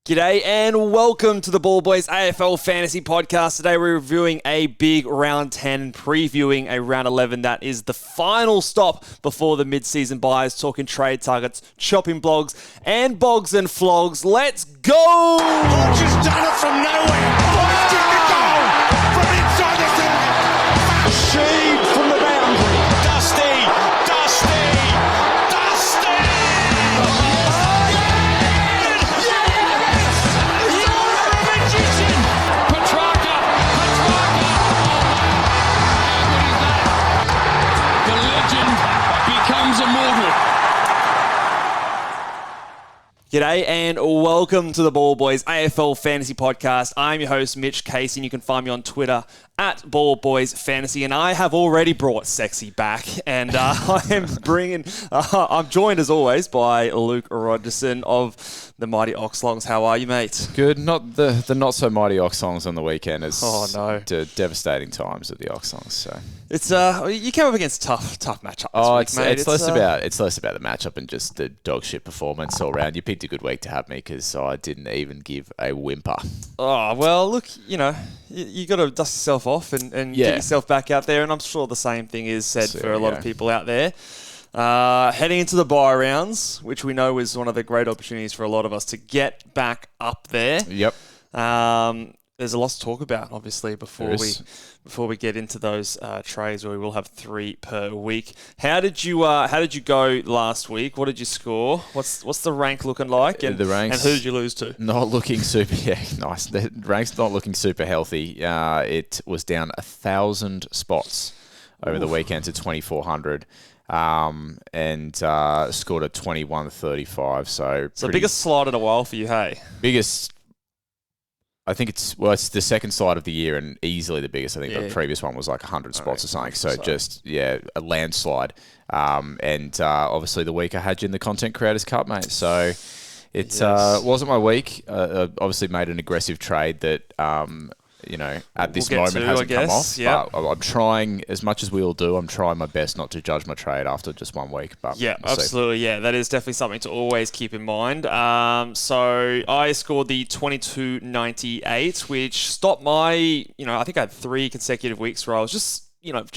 G'day and welcome to the Ball Boys AFL Fantasy Podcast. Today we're reviewing a big round 10, previewing a round 11 that is the final stop before the mid-season buys, talking trade targets, chopping blogs, and bogs and flogs. Let's go! Hodge has done it from nowhere. Lifting the goal from inside the circle. Sheed from the boundary. Dusty. G'day and welcome to the Ball Boys AFL Fantasy Podcast. I'm your host, Mitch Casey, and you can find me on Twitter at Ball Boys Fantasy. And I have already brought Sexy back, and I'm joined as always by Luke Rogerson of the Mighty Oxlongs. How are you, mate? Good. Not the not so mighty Oxlongs on the weekend. It's devastating times at the Oxlongs. So it's you came up against tough matchup this week, mate. It's less about the matchup and just the dog shit performance all round. You picked a good week to have me because I didn't even give a whimper. Oh well, look, you got to dust yourself off and get yourself back out there, and I'm sure the same thing is said for a lot of people out there. Heading into the bye rounds, which we know is one of the great opportunities for a lot of us to get back up there. Yep. There's a lot to talk about, obviously, before we get into those trades, where we will have 3 per week. How did you go last week? What did you score? What's the rank looking like? And the ranks, and who did you lose to? Not looking super. Yeah, nice. The rank's not looking super healthy. It was down 1,000 spots over the weekend to 2,400. And scored a 21.35. So biggest slide in a while for you, hey? Biggest. I think it's the second slide of the year and easily the biggest. I think the previous one was like 100 spots or something. So a landslide. And obviously the week I had you in the Content Creators Cup, mate. So it wasn't my week. Obviously made an aggressive trade that at this moment hasn't come off. Yep. But I'm trying, as much as we all do, I'm trying my best not to judge my trade after just 1 week. But yeah, absolutely. Yeah, that is definitely something to always keep in mind. So I scored the 22.98, which stopped my, I think I had 3 consecutive weeks where I was just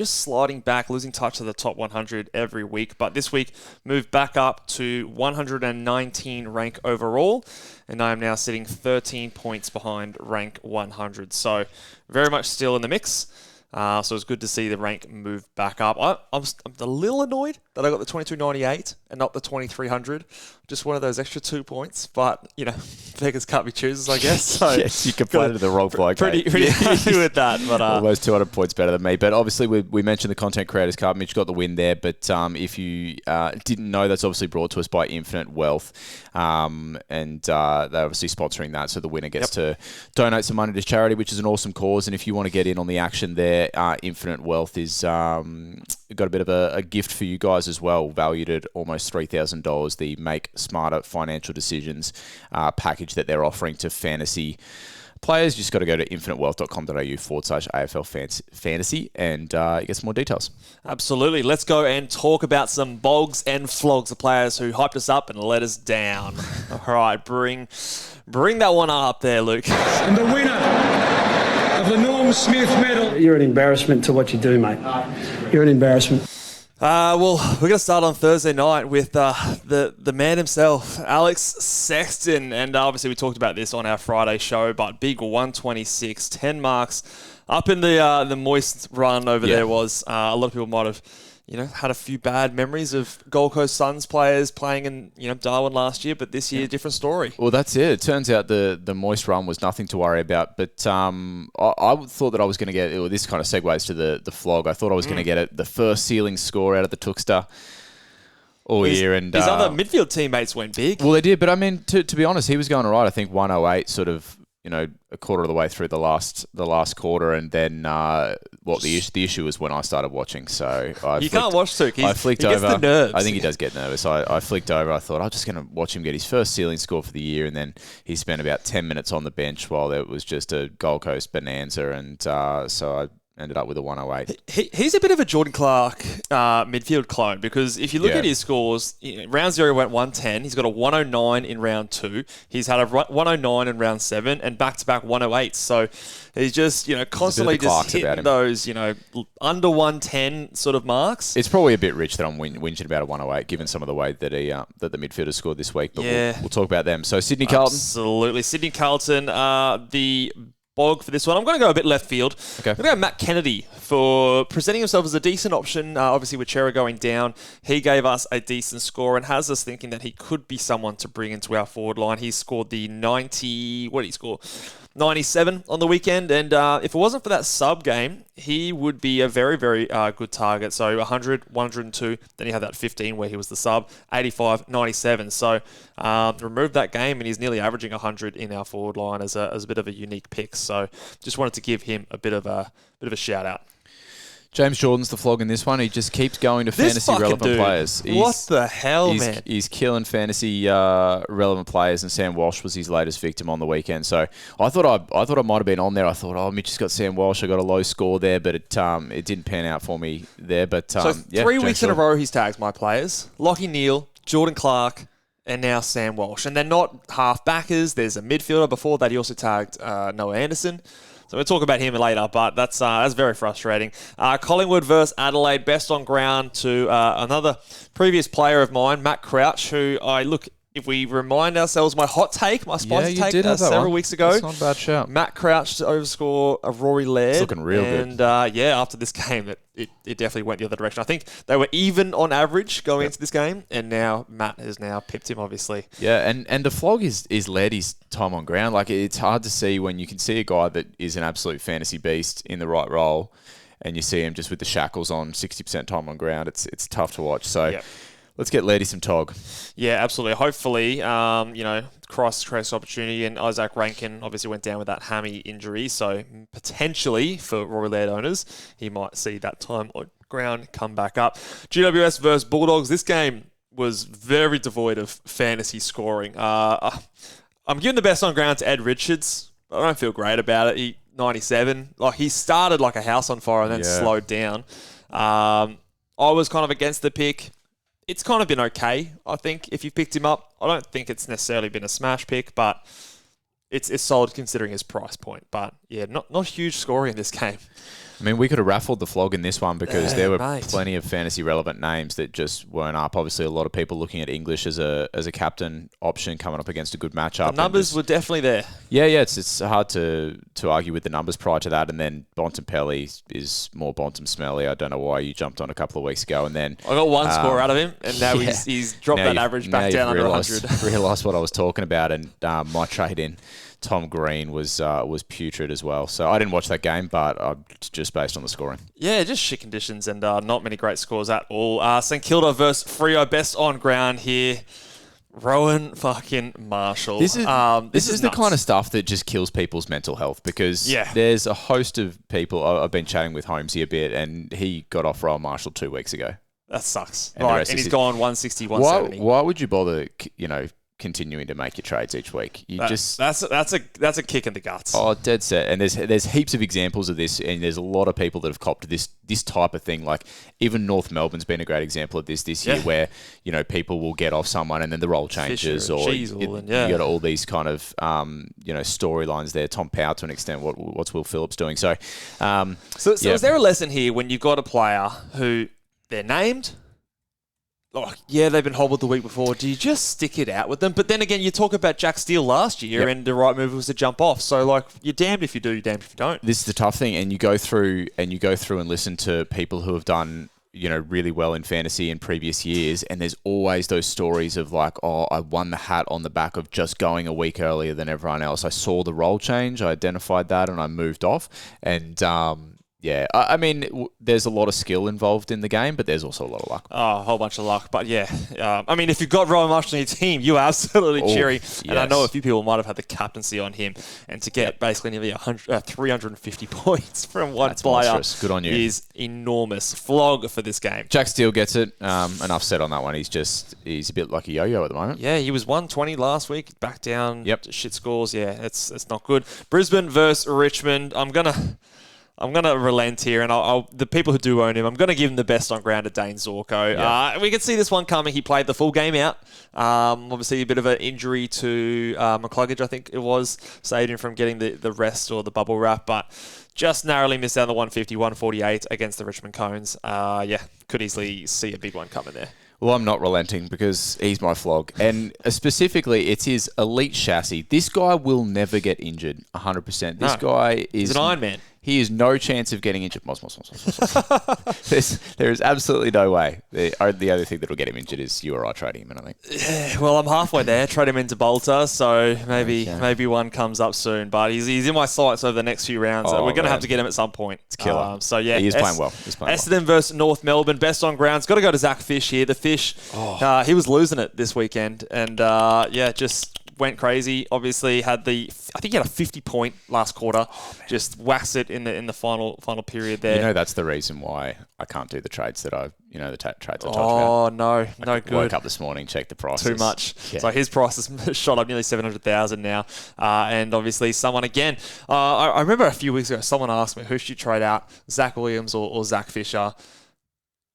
sliding back, losing touch of the top 100 every week. But this week, moved back up to 119 rank overall, and I am now sitting 13 points behind rank 100. So very much still in the mix. So it's good to see the rank move back up. I'm a little annoyed that I got the 22.98 and not the 2,300. Just one of those extra 2 points. But, beggars can't be choosers, I guess. So yes, you complained to the wrong bloke. Pretty happy with that. But almost 200 points better than me. But obviously, we mentioned the Content Creators Cup. Mitch got the win there. But if you didn't know, that's obviously brought to us by Infinite Wealth. And they're obviously sponsoring that. So the winner gets to donate some money to charity, which is an awesome cause. And if you want to get in on the action there, Infinite Wealth is got a bit of a gift for you guys as well, valued at almost $3,000. The Make Smarter Financial Decisions package that they're offering to fantasy players. You just got to go to infinitewealth.com.au/AFL Fantasy and get some more details. Absolutely. Let's go and talk about some bogs and flogs, the players who hyped us up and let us down. All right, bring that one up there, Luke. And the winner of the Norm Smith Medal. You're an embarrassment to what you do, mate. You're an embarrassment. Well, we're going to start on Thursday night with the man himself, Alex Sexton. And obviously we talked about this on our Friday show, but big 126, 10 marks up in the moist run over there was. A lot of people might have had a few bad memories of Gold Coast Suns players playing in, Darwin last year, but this year, different story. Well, that's it. It turns out the moist run was nothing to worry about, but I thought that I was going to get, this kind of segues to the flog, I thought I was going to get the first ceiling score out of the Tookster all year. And his other midfield teammates went big. Well, they did, but I mean, to be honest, he was going all right. I think 108 sort of, a quarter of the way through the last quarter, and then the issue was when I started watching. So you can't watch Took. I flicked over. He gets the nerves. I think he does get nervous. I flicked over. I thought I'm just going to watch him get his first ceiling score for the year, and then he spent about 10 minutes on the bench while it was just a Gold Coast bonanza, and so I ended up with a 108. He's a bit of a Jordan Clark midfield clone, because if you look at his scores, round 0 went 110. He's got a 109 in round 2. He's had a 109 in round 7 and back-to-back 108. So he's just, constantly just hitting those, under 110 sort of marks. It's probably a bit rich that I'm whinging about a 108, given some of the way that that the midfielders scored this week. But we'll talk about them. So Sydney Carlton. Absolutely. Sydney Carlton, the bog for this one. I'm going to go a bit left field. Okay. I'm going to go Matt Kennedy for presenting himself as a decent option. Obviously, with Chera going down, he gave us a decent score and has us thinking that he could be someone to bring into our forward line. He scored the 90... What did he score? 97 on the weekend, and if it wasn't for that sub game, he would be a very, very good target. So 100, 102, then he had that 15 where he was the sub, 85, 97. So remove that game, and he's nearly averaging 100 in our forward line as a bit of a unique pick. So just wanted to give him a bit of a shout out. James Jordan's the flog in this one. He just keeps going to fantasy-relevant players. What the hell, man? He's killing fantasy-relevant players, and Sam Walsh was his latest victim on the weekend. So I thought I might have been on there. I thought, Mitch has got Sam Walsh. I got a low score there, but it didn't pan out for me there. But 3 weeks in a row, he's tagged my players: Lachie Neale, Jordan Clark, and now Sam Walsh. And they're not half-backers. There's a midfielder. Before that, he also tagged Noah Anderson. So we'll talk about him later, but that's very frustrating. Collingwood versus Adelaide, best on ground to another previous player of mine, Matt Crouch, who if we remind ourselves, my spicy take several weeks ago. That's not a bad shout. Matt Crouch to overscore a Rory Laird. It's looking real good. And after this game, it definitely went the other direction. I think they were even on average going into this game, and now Matt has now pipped him, obviously. Yeah, and the flog is led his time on ground. Like, it's hard to see when you can see a guy that is an absolute fantasy beast in the right role, and you see him just with the shackles on 60% time on ground. It's tough to watch. So. Yep. Let's get Lairdy some tog. Yeah, absolutely. Hopefully, cross opportunity, and Isaac Rankin obviously went down with that hammy injury, so potentially for Rory Laird owners, he might see that time on ground come back up. GWS versus Bulldogs. This game was very devoid of fantasy scoring. I'm giving the best on ground to Ed Richards. I don't feel great about it. 97. He started like a house on fire and then slowed down. I was kind of against the pick. It's kind of been okay, I think, if you picked him up. I don't think it's necessarily been a smash pick, but it's solid considering his price point. But, not huge scoring in this game. I mean, we could have raffled the flog in this one because there were plenty of fantasy-relevant names that just weren't up. Obviously, a lot of people looking at English as a captain option coming up against a good matchup. The numbers were definitely there. Yeah, it's hard to argue with the numbers prior to that. And then Bontempelli is more Smelly. I don't know why you jumped on a couple of weeks ago. And then I got one score out of him, and now he's dropped that average back down under 100. Realised what I was talking about, and my trade in Tom Green was putrid as well. So I didn't watch that game, but just based on the scoring. Yeah, just shit conditions and not many great scores at all. St Kilda versus Freo, best on ground here. Rowan fucking Marshall. This is the kind of stuff that just kills people's mental health because there's a host of people. I've been chatting with Holmesy a bit, and he got off Rowan Marshall 2 weeks ago. That sucks. And he's gone 160, 170. Why would you bother, continuing to make your trades each week? That's a kick in the guts. Oh, dead set. And there's heaps of examples of this, and there's a lot of people that have copped this type of thing. Like even North Melbourne's been a great example of this year, where people will get off someone and then the role changes, you got all these kind of storylines there. Tom Power to an extent. What's Will Phillips doing? So is there a lesson here when you've got a player who they're named? They've been hobbled the week before. Do you just stick it out with them? But then again, you talk about Jack Steele last year, and the right move was to jump off. So, you're damned if you do, you're damned if you don't. This is the tough thing, and you go through and listen to people who have done really well in fantasy in previous years, and there's always those stories of I won the hat on the back of just going a week earlier than everyone else. I saw the role change, I identified that, and I moved off. And I mean, there's a lot of skill involved in the game, but there's also a lot of luck. Oh, a whole bunch of luck. But I mean, if you've got Rowan Marshall on your team, you are absolutely cheering. Yes. And I know a few people might have had the captaincy on him. And to get basically nearly 350 points from one player Good on you. Is enormous. Flog for this game. Jack Steele gets it. Enough said on that one. He's a bit like a yo-yo at the moment. Yeah, he was 120 last week. Back down to shit scores. Yeah, it's not good. Brisbane versus Richmond. I'm going I'm going to relent here, and the people who do own him, I'm going to give him the best on ground to Dane Zorko. Yeah. We could see this one coming. He played the full game out. Obviously, a bit of an injury to McCluggage, I think it was, saved him from getting the rest or the bubble wrap, but just narrowly missed out on the 150, 148 against the Richmond Cones. Could easily see a big one coming there. Well, I'm not relenting because he's my flog. And specifically, it's his elite chassis. This guy will never get injured 100%. This guy is... He's an Iron Man. He has no chance of getting injured. There is absolutely no way. The only thing that will get him injured is you or I trading him, and I think. Yeah, well, I'm halfway there. Trade him into Bolter, so maybe one comes up soon. But he's in my sights over the next few rounds. We're going to have to get him at some point. It's killer. He is playing well. Essendon versus North Melbourne. Best on grounds. Got to go to Zach Fish here. The Fish, he was losing it this weekend, and just went crazy. Obviously, I think he had a 50-point last quarter. Just waxed it in the final period there. You know, that's the reason why I can't do the trades that the trades I talked about. Oh, no good. Woke up this morning, checked the prices. Too much. Yeah. So his price has shot up nearly 700,000 now. And obviously someone again, I remember a few weeks ago, someone asked me, who should you trade out, Zach Williams or Zach Fisher?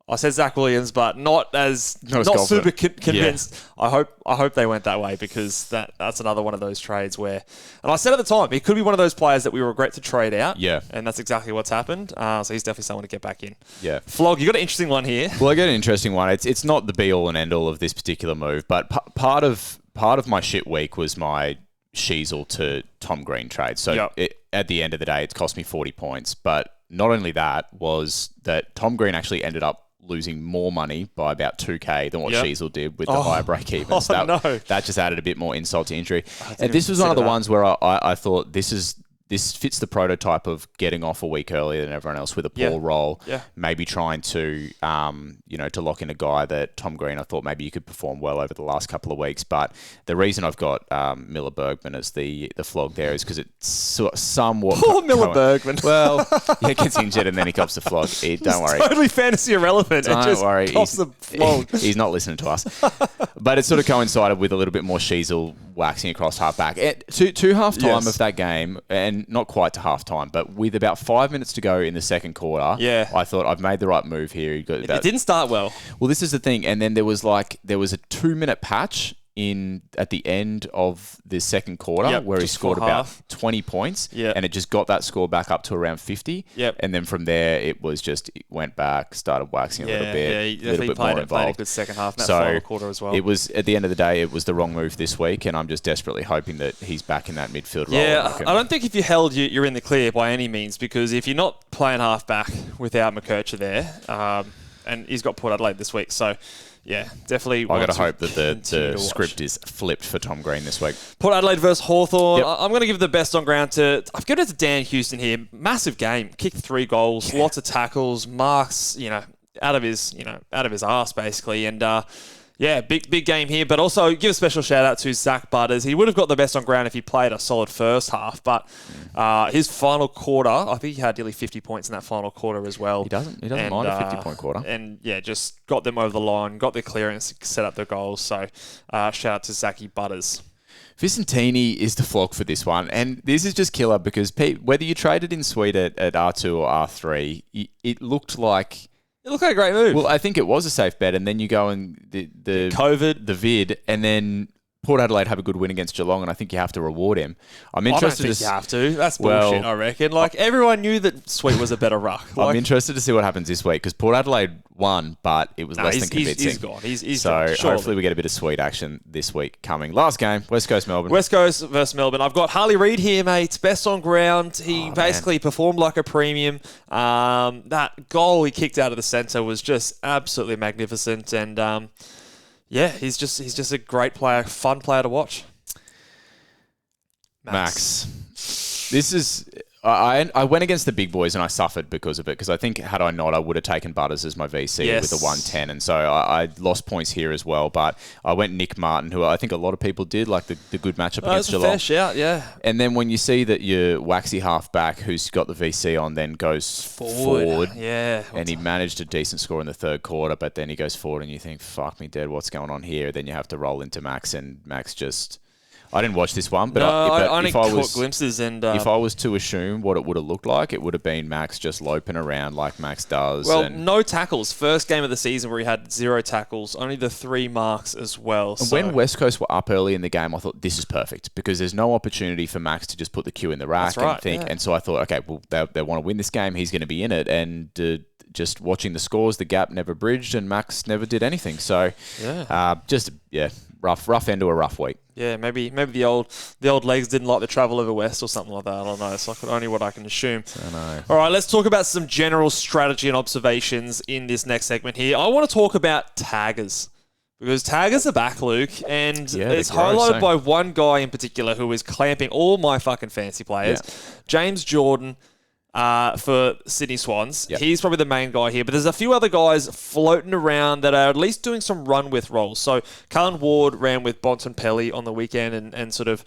I said Zach Williams, but not super convinced. Yeah. I hope they went that way, because that's another one of those trades where, and I said at the time, he could be one of those players that we regret to trade out. Yeah. And that's exactly what's happened. So he's definitely someone to get back in. Yeah. Flog, you got an interesting one here. Well, I got an interesting one. It's not the be all and end all of this particular move, but part of my shit week was my Sheasel to Tom Green trade. So at the end of the day, it's cost me 40 points. But not only that, was that Tom Green actually ended up losing more money by about 2K than what Sheasel did with the higher break-evens. That just added a bit more insult to injury. And this was one of the ones where I thought this fits the prototype of getting off a week earlier than everyone else with a poor roll. Yeah. Maybe trying to, to lock in a guy that Tom Green, I thought maybe you could perform well over the last couple of weeks. But the reason I've got Miller Bergman as the flog there is because it's somewhat... Poor Miller Bergman. Well, he gets injured and then he cops the flog. Don't worry. Totally fantasy irrelevant. Don't worry. Cops the flog. He's not listening to us. But it sort of coincided with a little bit more Sheasel waxing across half-back. To half-time of that game, and not quite to half-time, but with about 5 minutes to go in the second quarter, I thought I've made the right move here. It didn't start well. Well, this is the thing. And then there was a 2-minute patch at the end of the second quarter where he scored about 20 points and it just got that score back up to around 50. And then from there, it went back, started waxing a little bit. Yeah, he definitely played a good second half in that final quarter as well. It was, at the end of the day, it was the wrong move this week, and I'm just desperately hoping that he's back in that midfield role. Yeah, I don't think if you held, you're in the clear by any means, because if you're not playing half back without McKercher there, and he's got Port Adelaide this week, so... Yeah, definitely. I got to hope that the script is flipped for Tom Green this week. Port Adelaide versus Hawthorn. Yep. I'm going to give the best on ground to... I've given it to Dan Houston here. Massive game. Kicked 3 goals. Lots of tackles. Marks, out of his arse, basically. And... big game here, but also give a special shout out to Zach Butters. He would have got the best on ground if he played a solid first half, but his final quarter, I think he had nearly 50 points in that final quarter as well. He doesn't mind a 50-point quarter. And just got them over the line, got their clearance, set up their goals. So shout out to Zachy Butters. Vicentini is the flog for this one, and this is just killer because whether you traded in sweet at R2 or R3, it looked like... It looked like a great move. Well, I think it was a safe bet, and then you go and the COVID, the vid, and then Port Adelaide have a good win against Geelong, and I think you have to reward him. I'm interested. I don't think you have to. That's bullshit, I reckon. Everyone knew that Sweet was a better ruck. I'm interested to see what happens this week, because Port Adelaide won, but it was less than convincing. He's gone. He's so gone. Hopefully we get a bit of Sweet action this week coming. Last game, West Coast Melbourne. West Coast versus Melbourne. I've got Harley Reid here, mate. Best on ground. He basically performed like a premium. That goal he kicked out of the centre was just absolutely magnificent, and he's just a great player, fun player to watch. Max. This is... I went against the big boys and I suffered because of it, because I think had I not, I would have taken Butters as my VC with the 110, and so I lost points here as well, but I went Nick Martin, who I think a lot of people did, like the good matchup against Geelong. Fair shout, yeah. And then when you see that your waxy half-back who's got the VC on then goes forward and he managed a decent score in the third quarter, but then he goes forward and you think, fuck me dead, what's going on here? Then you have to roll into Max, and Max just... I didn't watch this one, but, No, I only if I caught was glimpses. And if I was to assume what it would have looked like, it would have been Max just loping around like Max does. well, and no tackles. First game of the season where he had 0 tackles, only the 3 marks as well. So. when West Coast were up early in the game, I thought this is perfect because there's no opportunity for Max to just put the cue in the rack That's right, and think. yeah. And so I thought, okay, well, they want to win this game. He's going to be in it. And just watching the scores, the gap never bridged, and Max never did anything. So, rough end to a rough week. Yeah, maybe the old legs didn't like the travel over west or something like that. I don't know. It's like only what I can assume. I know. All right, let's talk about some general strategy and observations in this next segment here. I want to talk about taggers. Because taggers are back, Luke, and it's highlighted by one guy in particular who is clamping all my fucking fantasy players. Yeah. James Jordan for Sydney Swans. Yep. He's probably the main guy here, but there's a few other guys floating around that are at least doing some run-with roles. So Cullen Ward ran with Bontempelli on the weekend and sort of,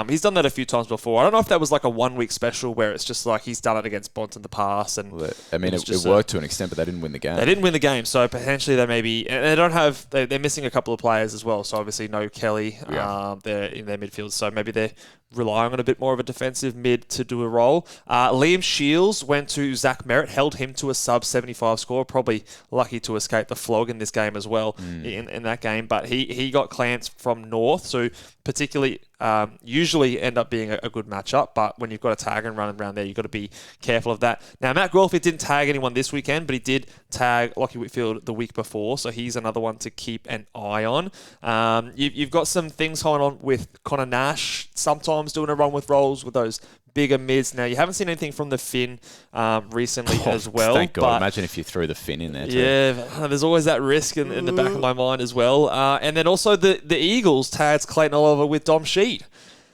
he's done that a few times before. I don't know if that was like a one-week special where it's just like he's done it against Bont in the past. And it worked to an extent, but they didn't win the game. They didn't win the game, so potentially they may be... And they don't have... They're missing a couple of players as well, so obviously no Kelly they're in their midfield, so maybe they're relying on a bit more of a defensive mid to do a role. Liam Shields went to Zach Merritt, held him to a sub-75 score, probably lucky to escape the flog in this game as well in that game, but he got clamped from North, so particularly usually end up being a good matchup, but when you've got a tag and running around there, you've got to be careful of that. Now, Matt Guelphy didn't tag anyone this weekend, but he did tag Lockie Whitfield the week before, so he's another one to keep an eye on. You've got some things going on with Connor Nash, sometimes doing a run with rolls with those bigger mids. Now, you haven't seen anything from the Finn recently as well. Thank God. Imagine if you threw the Finn in there too. Yeah, there's always that risk in the back of my mind as well. And then also the Eagles tagged Clayton Oliver with Dom Sheed.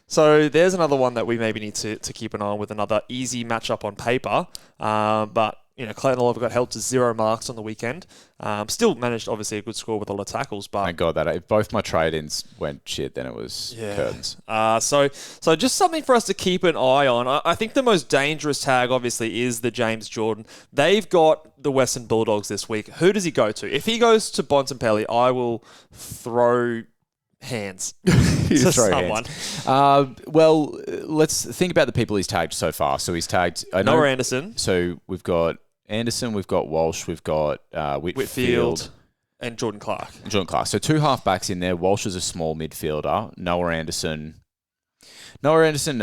So there's another one that we maybe need to keep an eye on with another easy matchup on paper. But Clayton Oliver got held to 0 marks on the weekend. Still managed, obviously, a good score with a lot of tackles. But thank God that if both my trade-ins went shit, then it was curtains. So just something for us to keep an eye on. I think the most dangerous tag, obviously, is the James Jordan. They've got the Western Bulldogs this week. Who does he go to? If he goes to Bontempelli, I will throw hands to someone. Well, let's think about the people he's tagged so far. So he's tagged Noah Anderson. So we've got Anderson, we've got Walsh, we've got Whitfield and Jordan Clark. So 2 halfbacks in there. Walsh is a small midfielder. Noah Anderson,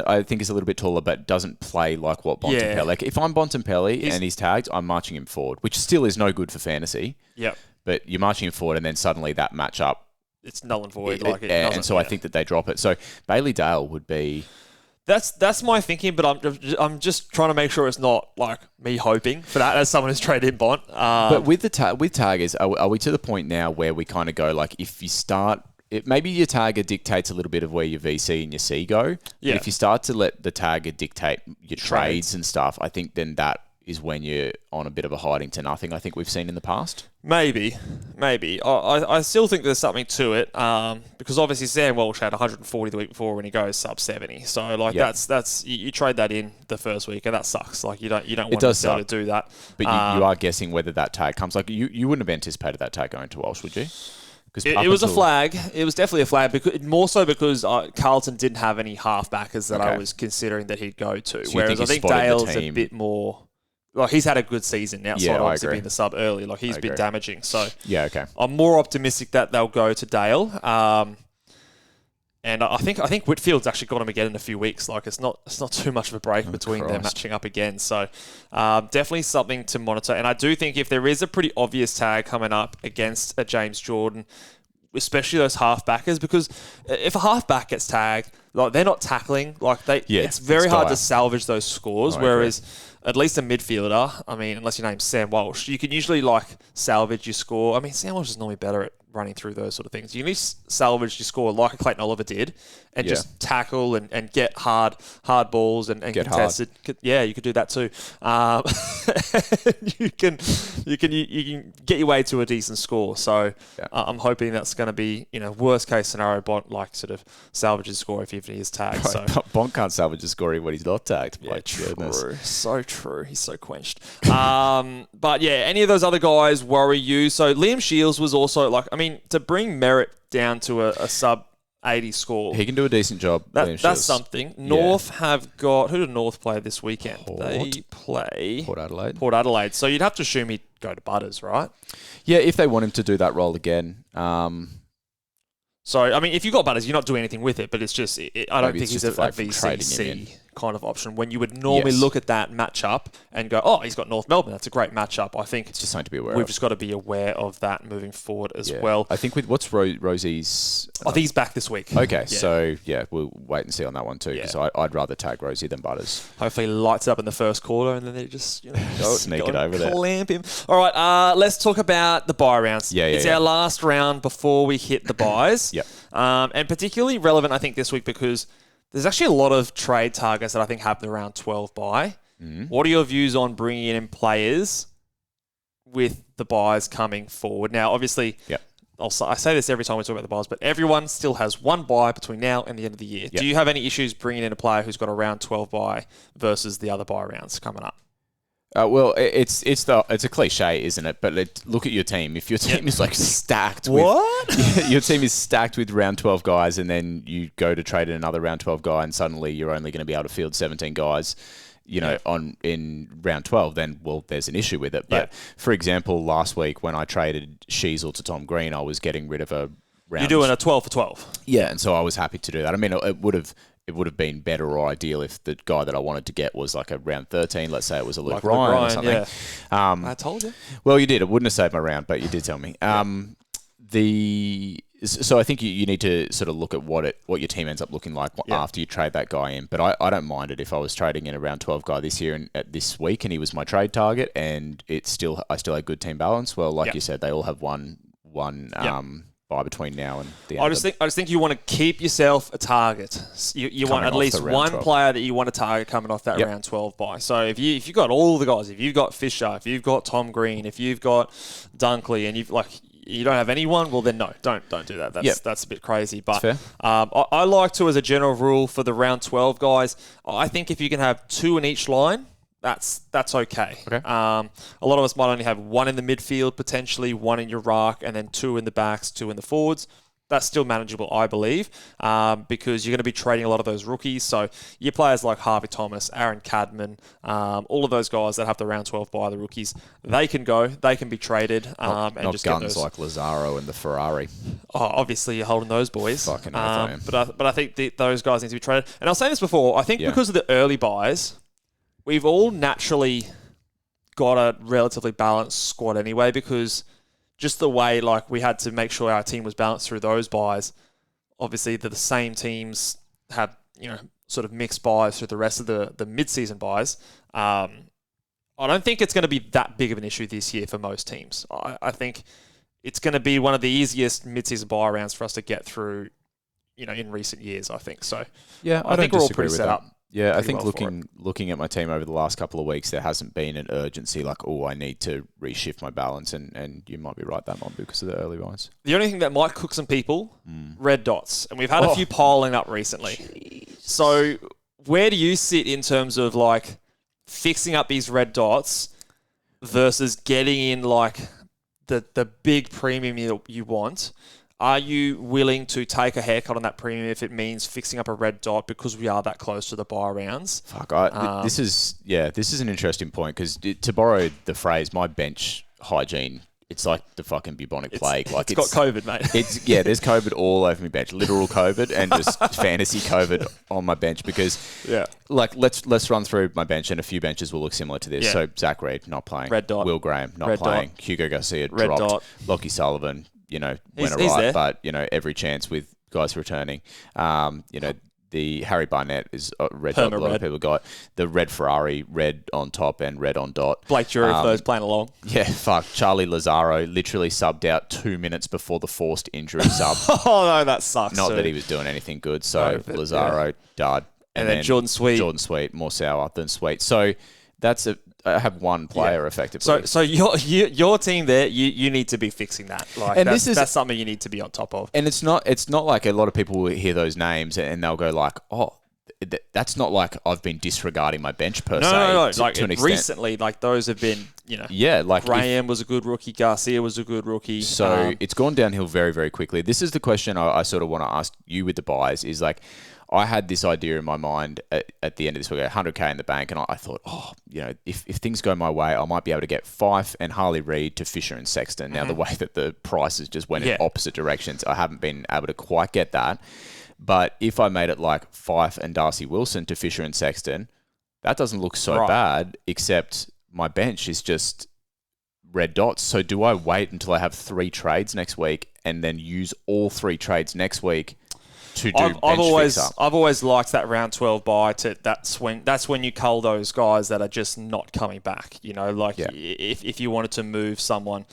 I think, is a little bit taller, but doesn't play like what Bontempelli. Yeah. Like if I'm Bontempelli and he's tagged, I'm marching him forward, which still is no good for fantasy. Yep. But you're marching him forward, and then suddenly that matchup. It's null and void. And so I think that they drop it. So Bailey Dale would be... That's my thinking, but I'm just trying to make sure it's not like me hoping for that as someone who's traded in Bont. But with with taggers, are we to the point now where we kind of go like if you start... maybe your tagger dictates a little bit of where your VC and your C go. Yeah. But if you start to let the tagger dictate your trades and stuff, I think then that is when you're on a bit of a hiding to nothing, I think we've seen in the past. Maybe. I still think there's something to it because obviously Sam Walsh had 140 the week before when he goes sub 70. So that's you trade that in the first week and that sucks. Like you don't want to do that. But you are guessing whether that tag comes. Like you wouldn't have anticipated that tag going to Walsh, would you? It was a flag. It was definitely a flag, more so because Carlton didn't have any halfbackers that I was considering that he'd go to. So whereas I think Dale's a bit more... Like, he's had a good season outside obviously being the sub early. Like, he's been damaging. So, I'm more optimistic that they'll go to Dale. And I think Whitfield's actually got him again in a few weeks. Like, it's not too much of a break between them matching up again. So, definitely something to monitor. And I do think if there is a pretty obvious tag coming up against a James Jordan, especially those halfbackers, because if a halfback gets tagged, like they're not tackling, like it's very hard to salvage those scores. Whereas at least a midfielder, I mean, unless your name's Sam Walsh, you can usually like salvage your score. I mean, Sam Walsh is normally better at running through those sort of things. You can salvage your score like Clayton Oliver did and just tackle and get hard balls and get contested. Yeah, you could do that too. You can get your way to a decent score. So I'm hoping that's going to be, worst case scenario, Bont like sort of salvages score if he is tagged. So Bont can't salvage a score when he's not tagged. Yeah, true. So true. He's so quenched. But yeah, any of those other guys worry you? So Liam Shields was also to bring Merritt down to a sub 80 score. He can do a decent job. That's something. North have got... Who did North play this weekend? Port. They play... Port Adelaide. Port Adelaide. So you'd have to assume he'd go to Butters, right? Yeah, if they want him to do that role again. So, I mean, if you got Butters, you're not doing anything with it, but it's just... I don't think he's a trading him VCC kind of option. When you would normally look at that matchup and go, oh, he's got North Melbourne. That's a great matchup. I think it's just something to be aware we've of. just got to be aware of that moving forward as well. I think with what's Rosie's... I think he's back this week. Okay, so we'll wait and see on that one too, because I'd rather tag Rosie than Butters. Hopefully he lights it up in the first quarter and then they just sneak it over there. Clamp him. All right, let's talk about the bye rounds. It's our last round before we hit the byes. Yep. And particularly relevant, I think, this week because there's actually a lot of trade targets that I think happen around 12 bye. What are your views on bringing in players with the byes coming forward? Now, obviously, I say this every time we talk about the byes, but everyone still has one bye between now and the end of the year. Do you have any issues bringing in a player who's got a round 12 bye versus the other bye rounds coming up? Well, it's a cliche, isn't it? But look at your team. If your team is like stacked with... What? Your team is stacked with round 12 guys and then you go to trade in another round 12 guy and suddenly you're only going to be able to field 17 guys, in round 12, then, well, there's an issue with it. But, for example, last week when I traded Sheasel to Tom Green, I was getting rid of a round... You're doing a 12 for 12. Yeah, and so I was happy to do that. I mean, it would have been better or ideal if the guy that I wanted to get was like a round 13. Let's say it was a Luke Ryan or something. Yeah. I told you. Well, you did. It wouldn't have saved my round, but you did tell me. So I think you need to sort of look at what your team ends up looking like after you trade that guy in. But I don't mind it if I was trading in a round 12 guy this year and at this week and he was my trade target and I still had good team balance. Well, like you said, they all have one by between now and the end. I just think you want to keep yourself a target. You want at least one player that you want to target coming off that round 12 bye. So if you've got all the guys, if you've got Fisher, if you've got Tom Green, if you've got Dunkley, and you don't have anyone, well then no, don't do that. That's a bit crazy. But I like to, as a general rule for the round 12 guys, I think if you can have two in each line, that's okay. A lot of us might only have one in the midfield, potentially one in your ruck, and then two in the backs, two in the forwards. That's still manageable, I believe, because you're going to be trading a lot of those rookies. So your players like Harvey Thomas, Aaron Cadman, all of those guys that have the round 12 by the rookies, they can go, they can be traded. Not just guns get those. like Lazaro and the Ferrari. Oh, obviously you're holding those boys. Fucking oath I am. But I think those guys need to be traded. And I was saying this before, I think because of the early buys, we've all naturally got a relatively balanced squad anyway, because just the way we had to make sure our team was balanced through those buys. Obviously, the same teams have sort of mixed buys through the rest of the mid-season buys. I don't think it's going to be that big of an issue this year for most teams. I think it's going to be one of the easiest mid-season buy rounds for us to get through, in recent years. I think so. Yeah, I think we're all pretty set up. Yeah, I think looking at my team over the last couple of weeks, there hasn't been an urgency like, I need to reshift my balance, and you might be right, that might be because of the early buys. The only thing that might cook some people, red dots. And we've had a few piling up recently. Jeez. So where do you sit in terms of fixing up these red dots versus getting in the big premium you want? Are you willing to take a haircut on that premium if it means fixing up a red dot because we are that close to the bye rounds? This is an interesting point because to borrow the phrase, my bench hygiene, it's like the fucking bubonic plague. It's got COVID, mate. There's COVID all over my bench, literal COVID and just fantasy COVID on my bench because let's run through my bench and a few benches will look similar to this. So Zach Reid not playing, red dot. Will Graham not playing, Hugo Garcia red dropped, dot. Lockie Sullivan. Went he's alright, but every chance with guys returning. The Harry Barnett is red dot. A lot of people got the red Ferrari, red on top and red on dot. Blake Drury for those playing along. Yeah, fuck. Charlie Lazaro literally subbed out 2 minutes before the forced injury sub. Oh no, that sucks. Not that he was doing anything good. So Lazaro died, and then Jordan Sweet, more sour than sweet. So I have one player effectively. So your team there, you need to be fixing that. That's something you need to be on top of. And it's not like a lot of people will hear those names and they'll go that's not like I've been disregarding my bench per se. No. To an extent. Recently, those have been, Yeah, Graham was a good rookie. Garcia was a good rookie. So it's gone downhill very, very quickly. This is the question I sort of want to ask you with the buys is I had this idea in my mind at the end of this week, 100K in the bank, and I thought, if things go my way, I might be able to get Fife and Harley Reid to Fisher and Sexton. Now, the way that the prices just went in opposite directions, I haven't been able to quite get that. But if I made it like Fife and Darcy Wilson to Fisher and Sexton, that doesn't look so bad, except my bench is just red dots. So do I wait until I have 3 trades next week and then use all 3 trades next week to do I've always liked that round 12 buy. That's when you cull those guys that are just not coming back. If you wanted to move someone.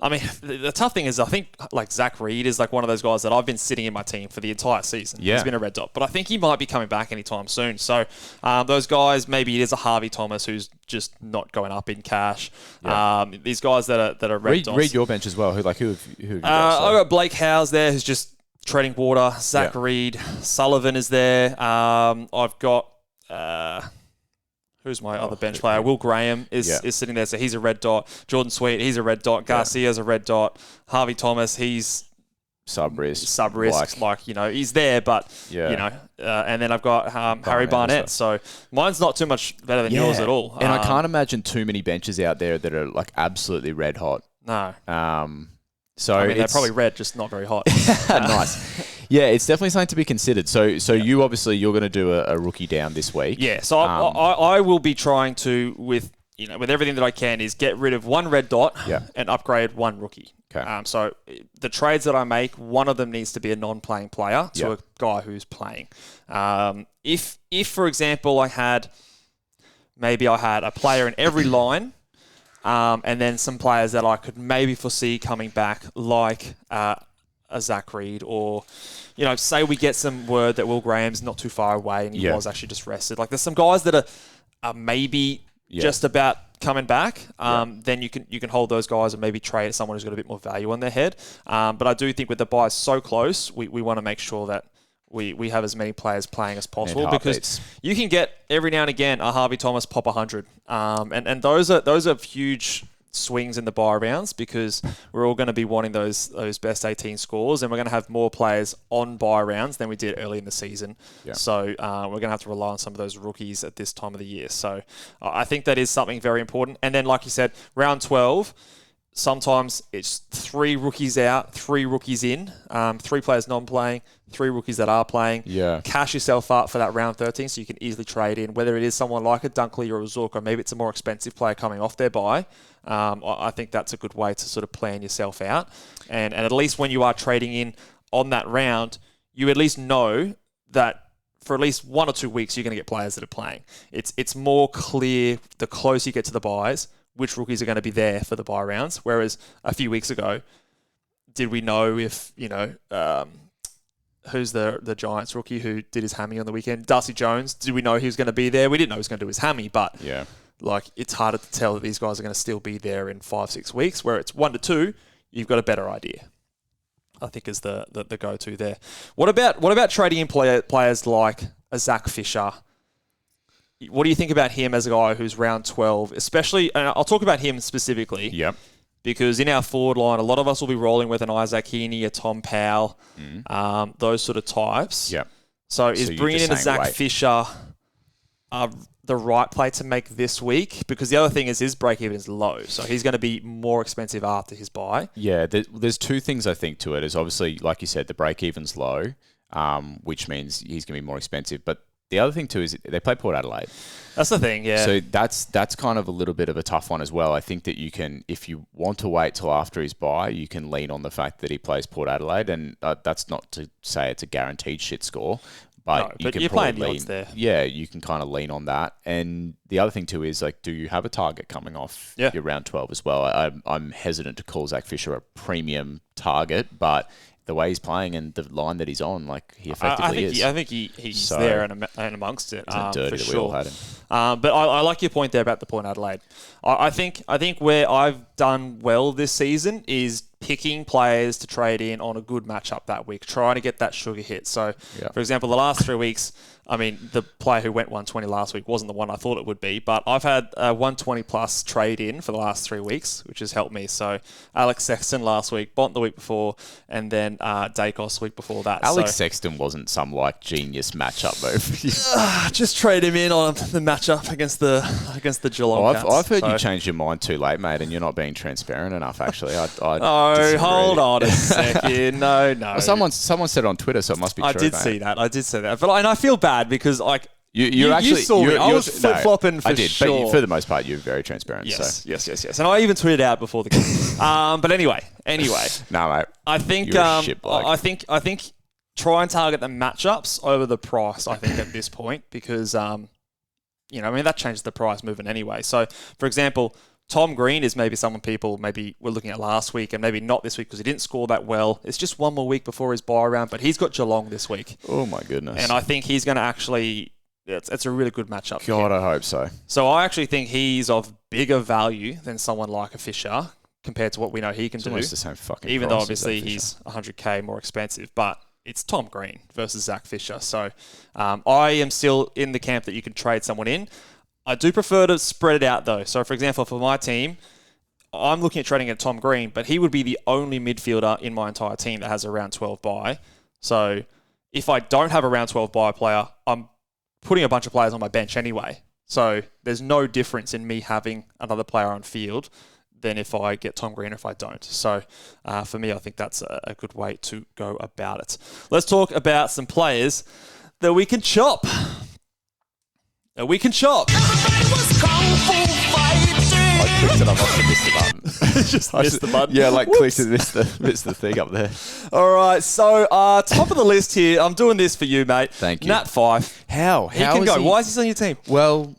I mean, the tough thing is, I think Zach Reid is one of those guys that I've been sitting in my team for the entire season. Yeah. He's been a red dot, but I think he might be coming back anytime soon. So those guys, maybe it is a Harvey Thomas who's just not going up in cash. Yeah. These guys that are red dots. Read your bench as well. Who have you got? I've got Blake Howes there, who's just treading water. Zach Reid, Sullivan is there. I've got. Who's my other bench player? Will Graham is sitting there, so he's a red dot. Jordan Sweet, he's a red dot. Garcia's a red dot. Harvey Thomas, he's sub-risk. He's there, but, and then I've got Harry Barnett. So mine's not too much better than yours at all. And I can't imagine too many benches out there that are absolutely red hot. No. So they're probably red, just not very hot. Nice. Yeah, it's definitely something to be considered. So you're going to do a rookie down this week. Yeah, so I will be trying to, with everything that I can, is get rid of 1 red dot and upgrade 1 rookie. Okay. So the trades that I make, one of them needs to be a non-playing player to a guy who's playing. If for example, I had a player in every line, and then some players that I could maybe foresee coming back, like a Zach Reid, or, say we get some word that Will Graham's not too far away and he was actually just rested. There's some guys that are maybe just about coming back. Then you can hold those guys and maybe trade someone who's got a bit more value on their head. But I do think with the buys so close, we want to make sure that we have as many players playing as possible, because you can get every now and again a Harvey Thomas pop 100, and those are huge swings in the buy rounds, because we're all going to be wanting those best 18 scores, and we're going to have more players on buy rounds than we did early in the season. Yeah. So we're going to have to rely on some of those rookies at this time of the year. So I think that is something very important. And then, like you said, round 12. Sometimes it's 3 rookies out, 3 rookies in, 3 players non-playing, 3 rookies that are playing. Yeah. Cash yourself up for that round 13 so you can easily trade in, whether it is someone like a Dunkley or a Zook, or maybe it's a more expensive player coming off their bye. I think that's a good way to sort of plan yourself out. And at least when you are trading in on that round, you at least know that for at least 1 or 2 weeks you're going to get players that are playing. It's more clear the closer you get to the buys which rookies are going to be there for the buy rounds. Whereas a few weeks ago, did we know if, who's the Giants rookie who did his hammy on the weekend? Darcy Jones. Did we know he was going to be there? We didn't know he was going to do his hammy, but it's harder to tell that these guys are going to still be there in 5-6 weeks. Where it's 1 to 2, you've got a better idea, I think, is the go-to there. What about trading in players like a Zach Fisher? What do you think about him as a guy who's round 12, especially, and I'll talk about him specifically. Yep. Because in our forward line, a lot of us will be rolling with an Isaac Heaney, a Tom Powell, those sort of types. Yep. So is bringing in a Zach Fisher the right play to make this week? Because the other thing is his break-even is low, so he's going to be more expensive after his buy. Yeah, there's 2 things I think to it. Is obviously, like you said, the break-even's low, which means he's going to be more expensive, but the other thing too is they play Port Adelaide. That's the thing, yeah. So that's kind of a little bit of a tough one as well. I think that you can, if you want to wait till after his bye, you can lean on the fact that he plays Port Adelaide, and that's not to say it's a guaranteed shit score, but you can you're probably playing the odds there. Yeah, you can kind of lean on that. And the other thing too is, do you have a target coming off your round 12 as well? I'm hesitant to call Zach Fisher a premium target, but the way he's playing and the line that he's on, he effectively is. I think he's there and amongst it. It's dirty for that sure. we all had him. But I like your point there about the Port Adelaide. I think where I've done well this season is picking players to trade in on a good matchup that week, trying to get that sugar hit. So, for example, the last 3 weeks, I mean, the player who went 120 last week wasn't the one I thought it would be, but I've had a 120 plus trade in for the last 3 weeks, which has helped me. So Alex Sexton last week, Bont the week before, and then Dacos the week before that. Alex Sexton wasn't some genius matchup move. Just trade him in on the matchup against the Geelong Cats. I've heard you change your mind too late, mate, and you're not being transparent enough. Actually, I disagree. Hold on a second. No. Well, someone said it on Twitter, so it must be true. I did see that, but I feel bad because you actually saw me. I was flip flopping for sure. But for the most part, you're very transparent. Yes. And I even tweeted out before the game. But anyway. No, mate. I think you're a shit bloke. I think try and target the matchups over the price. I think at this point because that changes the price moving anyway. So for example, Tom Green is maybe someone people maybe were looking at last week and maybe not this week because he didn't score that well. It's just one more week before his bye round, but he's got Geelong this week. Oh my goodness! And I think he's going to actually. It's a really good matchup. God, I hope so. So I actually think he's of bigger value than someone like a Fisher compared to what we know he can do. Almost the same fucking even price though obviously he's 100k more expensive, but it's Tom Green versus Zach Fisher. So I am still in the camp that you can trade someone in. I do prefer to spread it out though. So for example, for my team, I'm looking at trading at Tom Green, but he would be the only midfielder in my entire team that has a round 12 bye. So if I don't have a round 12 bye player, I'm putting a bunch of players on my bench anyway. So there's no difference in me having another player on field than if I get Tom Green or if I don't. So for me, I think that's a good way to go about it. Let's talk about some players that we can chop. I clicked it, I must have missed the button. Just missed the button. Yeah, clicked it, missed the thing up there. All right, so top of the list here. I'm doing this for you, mate. Thank you. Nat Fife. How he can go. he... Why is he on your team? Well,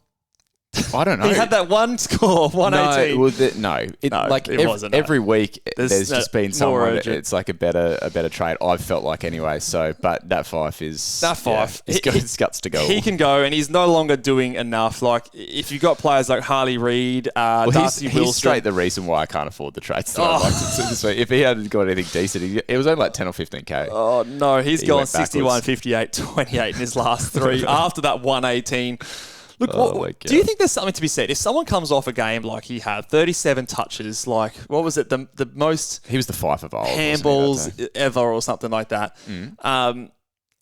I don't know. He had that one score, 118. It wasn't. Every week there's just been someone. Urgent. It's like a better trade. I've felt like anyway. So, but Nat Fife is Nat Fife. Yeah, he's guts to go. He can go, and he's no longer doing enough. Like if you got players like Harley Reid, Darcy Wilson. He's straight the reason why I can't afford the trades. If he hadn't got anything decent, it was only like 10 or 15k. Oh no, he's gone 61, 58, 28 in his last three after that 118. Look, do you think there's something to be said? If someone comes off a game like he had, 37 touches, like, what was it, the most... He was the Fife of old. Handballs ever or something like that. Mm.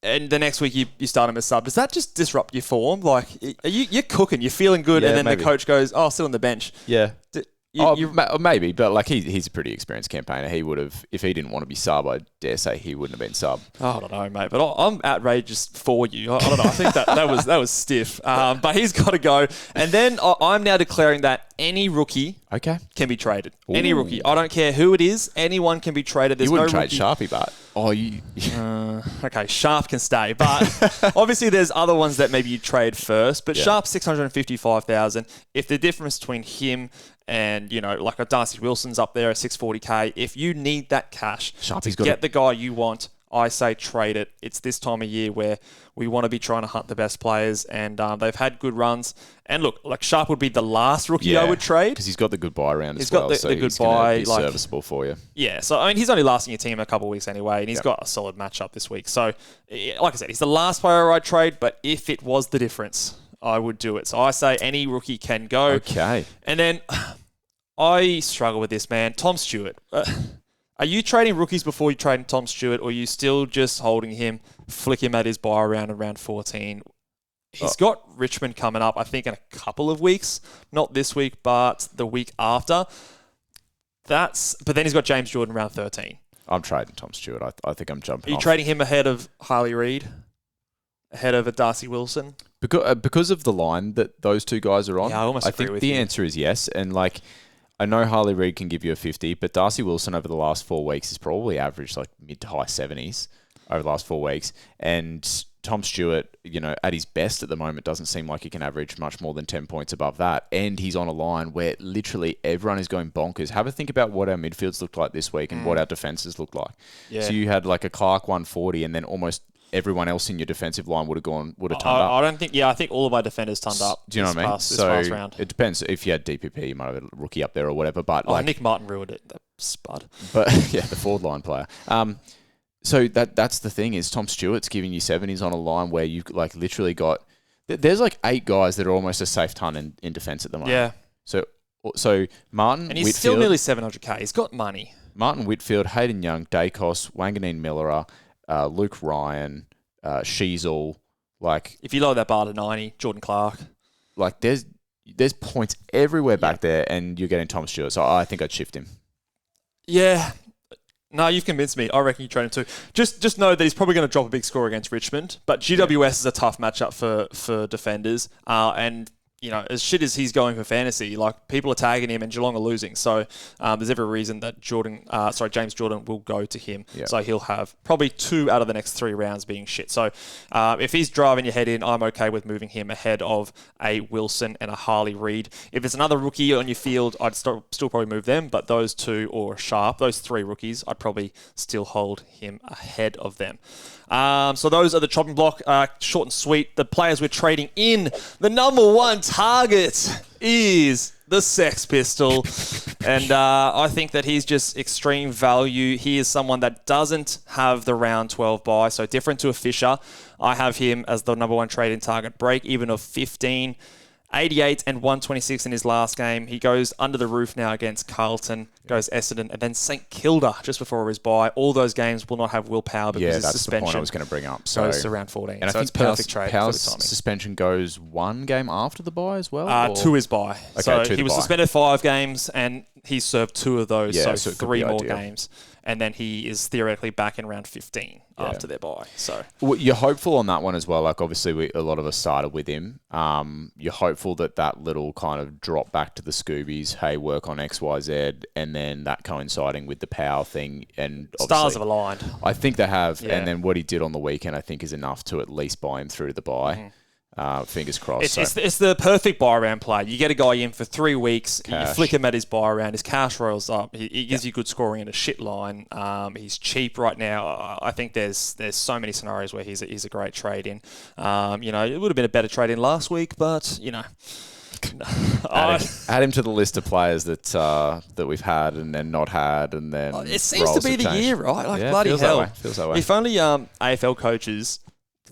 And the next week you start him as sub. Does that just disrupt your form? Like, you're cooking, you're feeling good, and then the coach goes, still on the bench. Yeah. Maybe, but he's a pretty experienced campaigner. He would have, if he didn't want to be sub, I dare say he wouldn't have been sub. I don't know, mate, but I'm outrageous for you. I don't know. I think that was stiff. But he's got to go. And then I'm now declaring that any rookie can be traded. Ooh. Any rookie. I don't care who it is. Anyone can be traded. There's you wouldn't no trade Sharpie, but... okay, Sharp can stay. But obviously there's other ones that maybe you trade first. But Sharp, 655,000. If the difference between him and, like a Darcy Wilson's up there at 640k, if you need that cash to get the guy you want, I say trade it. It's this time of year where we want to be trying to hunt the best players, and they've had good runs. And look, like Sharp would be the last rookie I would trade. Because he's got the good buy round as well. He's got the good buy. Be serviceable for you. Yeah, so I mean, he's only lasting your team a couple of weeks anyway, and he's got a solid matchup this week. So, like I said, he's the last player I'd trade, but if it was the difference, I would do it. So I say any rookie can go. Okay. And then I struggle with this, man. Tom Stewart. Are you trading rookies before you trade Tom Stewart, or are you still just holding him, flick him at his buy round around 14? He's got Richmond coming up, I think, in a couple of weeks. Not this week, but the week after. But then he's got James Jordan around 13. I'm trading Tom Stewart. I think I'm jumping Are you trading him ahead of Harley Reid? Ahead of a Darcy Wilson? Because of the line that those two guys are on, yeah, I think the answer is yes. And I know Harley Reid can give you a 50, but Darcy Wilson over the last 4 weeks has probably averaged mid to high 70s over the last 4 weeks. And Tom Stewart, at his best at the moment, doesn't seem like he can average much more than 10 points above that. And he's on a line where literally everyone is going bonkers. Have a think about what our midfields looked like this week and what our defences looked like. Yeah. So you had a Clark 140 and then almost everyone else in your defensive line would have turned up. I think all of my defenders turned up. Do you know what I mean? This past round. It depends. If you had DPP, you might have a rookie up there or whatever. But Nick Martin ruined it. That spud. But yeah, the forward line player. So that's the thing is Tom Stewart's giving you 70s on a line where you've like literally got there's like 8 guys that are almost a safe ton in defence at the moment. Yeah. So Martin And he's Whitfield, still nearly 700k. He's got money. Martin Whitfield, Hayden Young, Dacos, Wanganeen Miller, Luke Ryan, Sheasel, like If you lower that bar to 90, Jordan Clark. like there's points everywhere back there, and you're getting Tom Stewart. So I think I'd shift him. Yeah. No, you've convinced me. I reckon you trade him too. Just know that he's probably going to drop a big score against Richmond, but GWS is a tough matchup for defenders. And you know, as shit as he's going for fantasy, like people are tagging him and Geelong are losing. So there's every reason that James Jordan will go to him. Yep. So he'll have probably 2 out of the next 3 rounds being shit. So if he's driving your head in, I'm okay with moving him ahead of a Wilson and a Harley Reid. If it's another rookie on your field, I'd still probably move them. But those 2 or Sharp, those 3 rookies, I'd probably still hold him ahead of them. So those are the chopping block, short and sweet. The players we're trading in. The number 1 target is the Sex Pistol. And I think that he's just extreme value. He is someone that doesn't have the round 12 bye, so different to a Fisher. I have him as the number 1 trade in target, break even of 15. 88 and 126 in his last game. He goes under the roof now against Carlton, goes Essendon, and then St Kilda just before his bye. All those games will not have Will Power because his that's suspension. the point I was going to bring up. So goes to round 14. And so I it's think perfect trade for the Power's timing. suspension goes 1 game after the bye as well? To his bye. Okay, so to he the was bye. suspended 5 games and he served 2 of those, Yeah, so so it could 3 be more ideal. games. And then he is theoretically back in round 15 after their bye. So Well, you're hopeful on that one as well. Like, obviously, a lot of us started with him. You're hopeful that little kind of drop back to the Scoobies, hey, work on X, Y, Z, and then that coinciding with the Power thing. And stars have aligned. I think they have. Yeah. And then what he did on the weekend, I think, is enough to at least buy him through to the bye. Fingers crossed. It's the perfect buy round play. You get a guy in for 3 weeks, you Cash. flick him at his buy round, his cash rolls up, he gives you good scoring in a shit line. He's cheap right now. I think there's so many scenarios where he's a great trade in. It would have been a better trade in last week, but add him to the list of players that we've had and then not had, and then it seems to be the year, right? Like, Yeah, bloody feels hell. that way. Feels that way. If only AFL coaches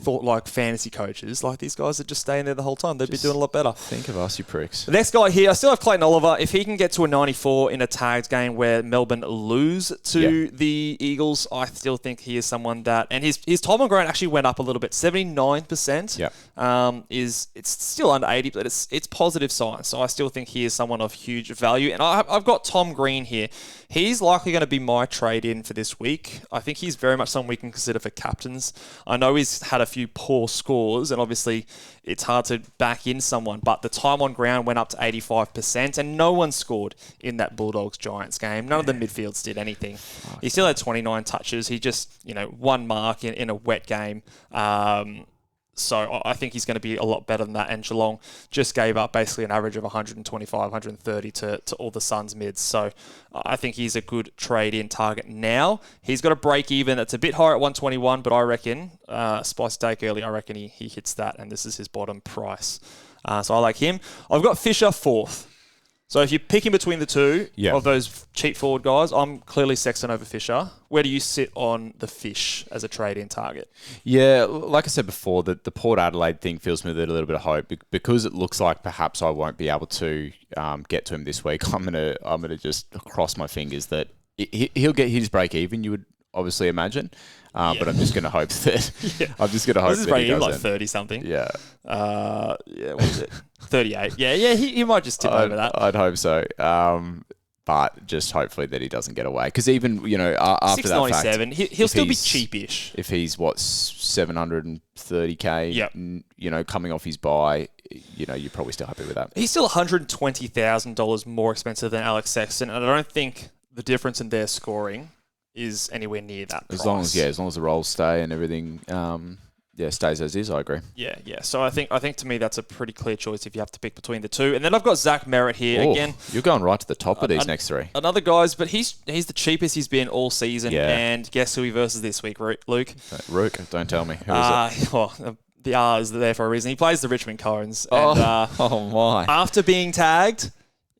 thought like fantasy coaches, like these guys are just staying there the whole time, they'd be doing a lot better. Think of us, you pricks. The next guy here, I still have Clayton Oliver. If he can get to a 94 in a tagged game where Melbourne lose to the Eagles, I still think he is someone that... And his time on ground actually went up a little bit. 79%. Yeah. It's still under 80, but it's positive signs. So I still think he is someone of huge value. And I've got Tom Green here. He's likely going to be my trade-in for this week. I think he's very much someone we can consider for captains. I know he's had a few poor scores, and obviously it's hard to back in someone, but the time on ground went up to 85%, and no one scored in that Bulldogs-Giants game. None of the midfields did anything. He still had 29 touches. He just, 1 mark in a wet game. So I think he's going to be a lot better than that. And Geelong just gave up basically an average of 125, 130 to all the Suns mids. So I think he's a good trade-in target now. He's got a break-even that's a bit higher at 121, but I reckon, Spice Take early, I reckon he hits that, and this is his bottom price. So I like him. I've got Fisher 4th. So if you're picking between the two of those cheap forward guys, I'm clearly Sexton over Fisher. Where do you sit on the Fish as a trade-in target? Yeah, like I said before, the Port Adelaide thing fills me with a little bit of hope because it looks like perhaps I won't be able to get to him this week. I'm gonna just cross my fingers that he'll get his break even. You would obviously imagine, but I'm just gonna hope that I'm just gonna hope this is that he break even doesn't. like 30 something. Yeah. What is it? 38. Yeah. He might just tip over that. I'd hope so. But just hopefully that he doesn't get away. Because even, after that fact... 697, he'll still be cheapish. If he's, 730K, coming off his bye, you're probably still happy with that. He's still $120,000 more expensive than Alex Sexton, and I don't think the difference in their scoring is anywhere near that price. As long as the rolls stay and everything... stays as is, I agree. Yeah. So I think to me that's a pretty clear choice if you have to pick between the two. And then I've got Zach Merritt here again. You're going right to the top of these next 3. Another guy's, but he's the cheapest he's been all season. Yeah. And guess who he versus this week, Luke? Rook, don't tell me. Who is it? Well, the R is there for a reason. He plays the Richmond Cones. Oh, And, oh my. After being tagged,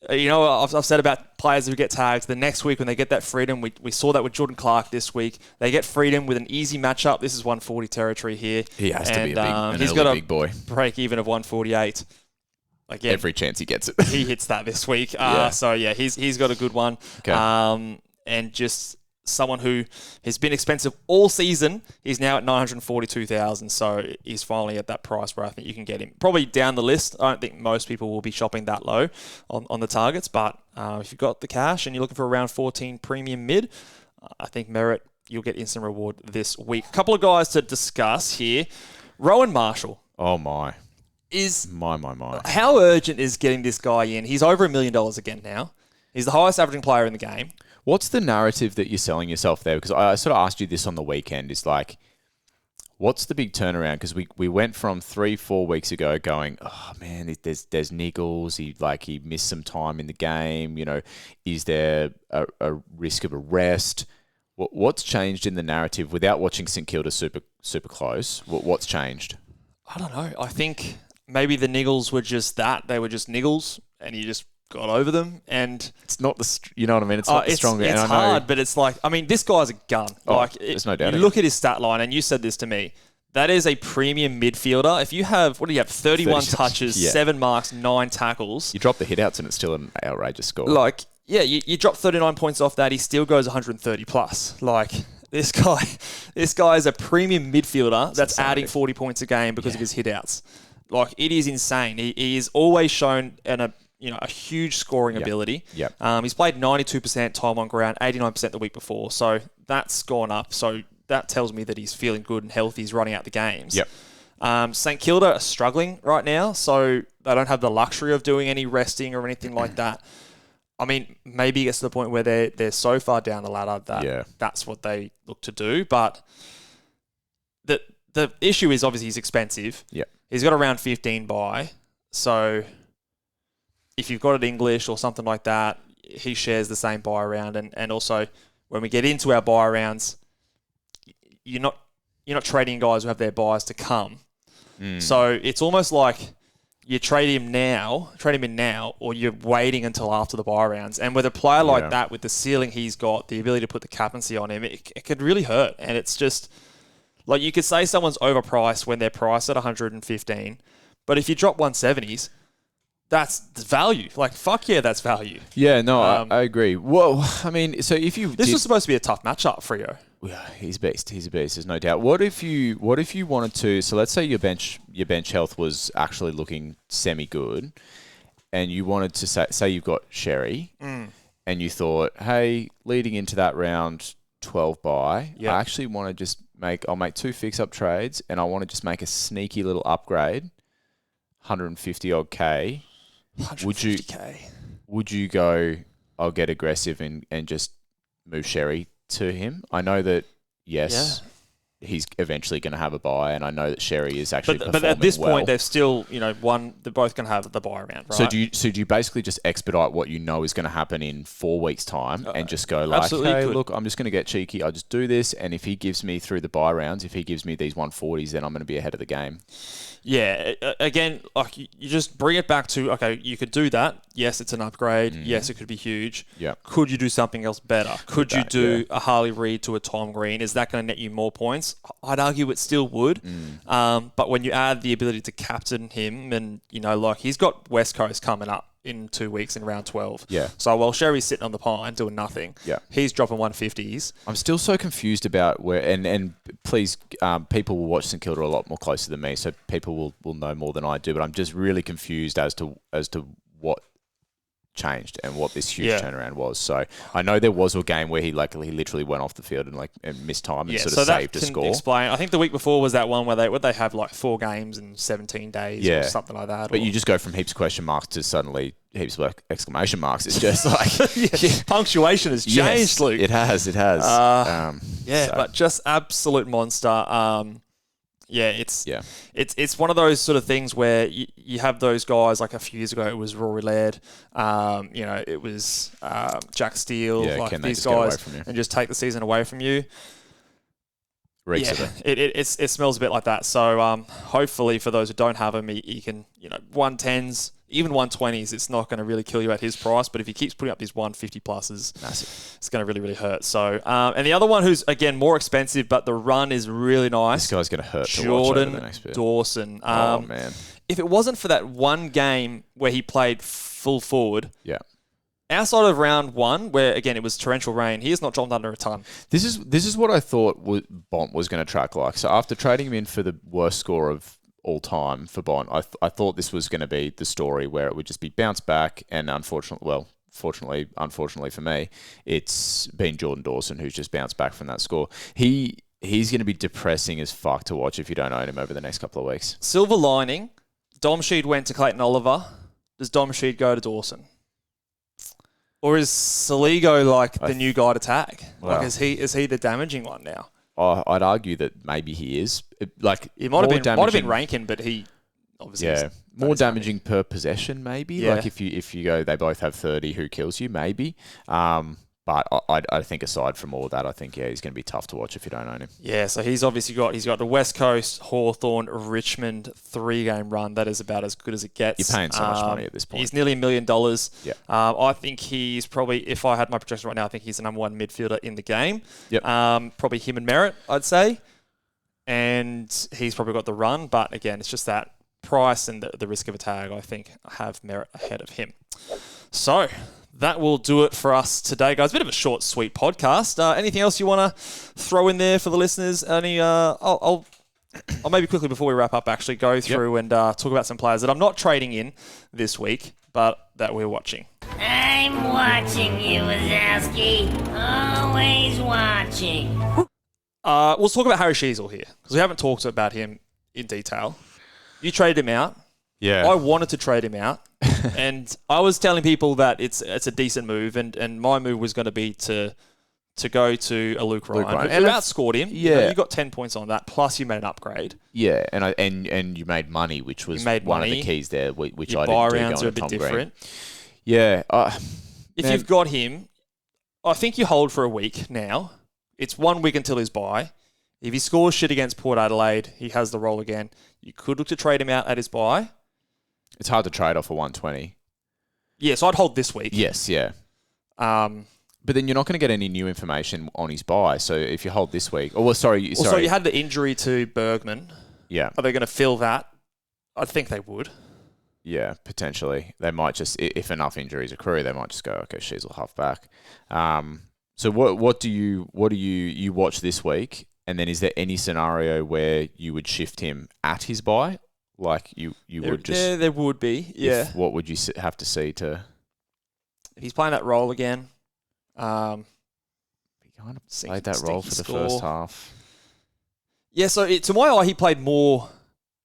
I've said about players who get tagged. The next week when they get that freedom, we saw that with Jordan Clark this week. They get freedom with an easy matchup. This is 140 territory here. He has to be he's got a big boy. Break even of 148. Again, Every chance he gets it. he hits that this week. Yeah. So yeah, he's got a good one. Okay. And just someone who has been expensive all season. He's now at 942,000. So he's finally at that price where I think you can get him. Probably down the list. I don't think most people will be shopping that low on the targets. But if you've got the cash and you're looking for around 14 premium mid, I think Merritt, you'll get instant reward this week. A couple of guys to discuss here. Rowan Marshall. Oh my. My. How urgent is getting this guy in? He's over $1 million again now. He's the highest averaging player in the game. What's the narrative that you're selling yourself there? Because I sort of asked you this on the weekend. It's like, what's the big turnaround? Because we went from 3-4 weeks ago going, oh man, there's niggles. He missed some time in the game. Is there a risk of arrest? What's changed in the narrative without watching St Kilda super close? What's changed? I don't know. I think maybe the niggles were just that. They were just niggles, and you just got over them. And it's not you know what I mean? It's not the stronger. It's hard, but it's like, this guy's a gun. There's no doubt. You look at his stat line, and you said this to me. That is a premium midfielder. If you have, 31 touches, 7 marks, 9 tackles. You drop the hit outs, and it's still an outrageous score. You drop 39 points off that. He still goes 130 plus. This guy is a premium midfielder that's adding 40 points a game because of his hit outs. It is insane. He is always shown a huge scoring ability. Yep. He's played 92% time on ground, 89% the week before. So that's gone up. So that tells me that he's feeling good and healthy. He's running out the games. Yep. St Kilda are struggling right now, so they don't have the luxury of doing any resting or anything like that. Maybe it gets to the point where they're so far down the ladder that that's what they look to do. But the issue is obviously he's expensive. Yeah. He's got around 15 buy. So if you've got it English or something like that, he shares the same buy round. And also when we get into our buy rounds, you're not trading guys who have their buys to come. So it's almost like you trade him in now, or you're waiting until after the buy rounds. And with a player like that, with the ceiling he's got, the ability to put the captaincy on him, it could really hurt. And it's just, you could say someone's overpriced when they're priced at 115, but if you drop 170s, that's value. Fuck yeah, that's value. Yeah, no, I agree. Well, so if you... This was supposed to be a tough matchup for Freo. Yeah, he's a beast. There's no doubt. What if you wanted to? So let's say your bench health was actually looking semi good, and you wanted to say you've got Sherry, and you thought, hey, leading into that round 12 bye, I actually want to I'll make 2 fix up trades, and I want to just make a sneaky little upgrade, 150 odd K. 150K. Would you go? I'll get aggressive and just move Sherry to him. I know that he's eventually going to have a buy, and I know that Sherry is actually performing well. But at this point, they've still, they're both going to have the buy round, right? So do you basically just expedite what you know is going to happen in 4 weeks' time and just go hey, look, I'm just going to get cheeky. I'll just do this, and if he gives me through the buy rounds, if he gives me these 140s, then I'm going to be ahead of the game. Yeah, again, you just bring it back to, okay, you could do that. Yes, it's an upgrade. Yes, it could be huge. Yeah. Could you do something else better? Could you do a Harley Reid to a Tom Green? Is that going to net you more points? I'd argue it still would. But when you add the ability to captain him and, he's got West Coast coming up in 2 weeks in round 12. Yeah. So while Sherry's sitting on the pine doing nothing, he's dropping 150s. I'm still so confused about where, and please, people will watch St Kilda a lot more closer than me, so people will know more than I do, but I'm just really confused as to what changed and what this huge turnaround was. So I know there was a game where he literally went off the field and missed time and saved a score. Explain. I think the week before was that one where they have 4 games in 17 days or something like that. But you just go from heaps of question marks to suddenly heaps of exclamation marks. It's just punctuation has changed, Luke. It has. But just absolute monster. It's one of those sort of things where you have those guys a few years ago. It was Rory Laird, it was Jack Steele, these guys, and just take the season away from you. It smells a bit like that. So hopefully for those who don't have him, you can 110s even 120s, it's not going to really kill you at his price. But if he keeps putting up these 150 pluses, Massive. it's going to really, really hurt. So, and the other one who's, again, more expensive, but the run is really nice. This guy's going to hurt to watch over the next bit. Dawson. Oh, man. If it wasn't for that one game where he played full forward, yeah. outside of round 1, where, again, it was torrential rain, he has not dropped under a ton. This is what I thought Bont was going to track like. So after trading him in for the worst score of all time for Bont, I thought this was going to be the story where it would just be bounce back, and unfortunately for me, it's been Jordan Dawson who's just bounced back from that score. He's going to be depressing as fuck to watch if you don't own him over the next couple of weeks. Silver lining, Dom Sheed went to Clayton Oliver. Does Dom Sheed go to Dawson? Or is Saligo like the new guy to tag? Well, like is he the damaging one now? I'd argue that maybe he is. Like It might have been Rankin, but he obviously more damaging per possession maybe. Yeah. Like if you go, they both have 30. Who kills you? Maybe. But I think aside from all of that, I think he's going to be tough to watch if you don't own him. Yeah, so he's obviously got the West Coast, Hawthorn, Richmond 3-game run. That is about as good as it gets. You're paying so much money at this point. He's nearly $1 million. Yeah. I think he's probably, if I had my projection right now, I think he's the number 1 midfielder in the game. Yep. Probably him and Merritt, I'd say. And he's probably got the run, but again, it's just that price and the risk of a tag. I think I have Merritt ahead of him. So that will do it for us today, guys. A bit of a short, sweet podcast. Anything else you want to throw in there for the listeners? I'll maybe quickly before we wrap up actually go through and talk about some players that I'm not trading in this week, but that we're watching. I'm watching you, Wazowski. Always watching. We'll talk about Harry Sheasel here because we haven't talked about him in detail. You traded him out. Yeah. I wanted to trade him out. And I was telling people that it's a decent move, and my move was going to be to go to a Luke Ryan. And outscored him. Yeah. You got 10 points on that, plus you made an upgrade. Yeah, and you made money, which was one of the keys there, which your I buy didn't do rounds going are a bit Tom different. Green. Yeah. If you've got him, I think you hold for a week now. It's 1 week until his bye. If he scores shit against Port Adelaide, he has the role again. You could look to trade him out at his bye. It's hard to trade off a 120. Yeah, so I'd hold this week. Yes, yeah. But then you're not going to get any new information on his buy. So if you hold this week... So you had the injury to Bergman. Yeah. Are they going to fill that? I think they would. Yeah, potentially. They might just... If enough injuries accrue, they might just go, okay, Sheasel half back. So what do you watch this week? And then is there any scenario where you would shift him at his buy? Like you would just... Yeah, there would be, yeah. What would you have to see to... If he's playing that role again... He kind of played that role for the first half. Yeah, so to my eye, he played more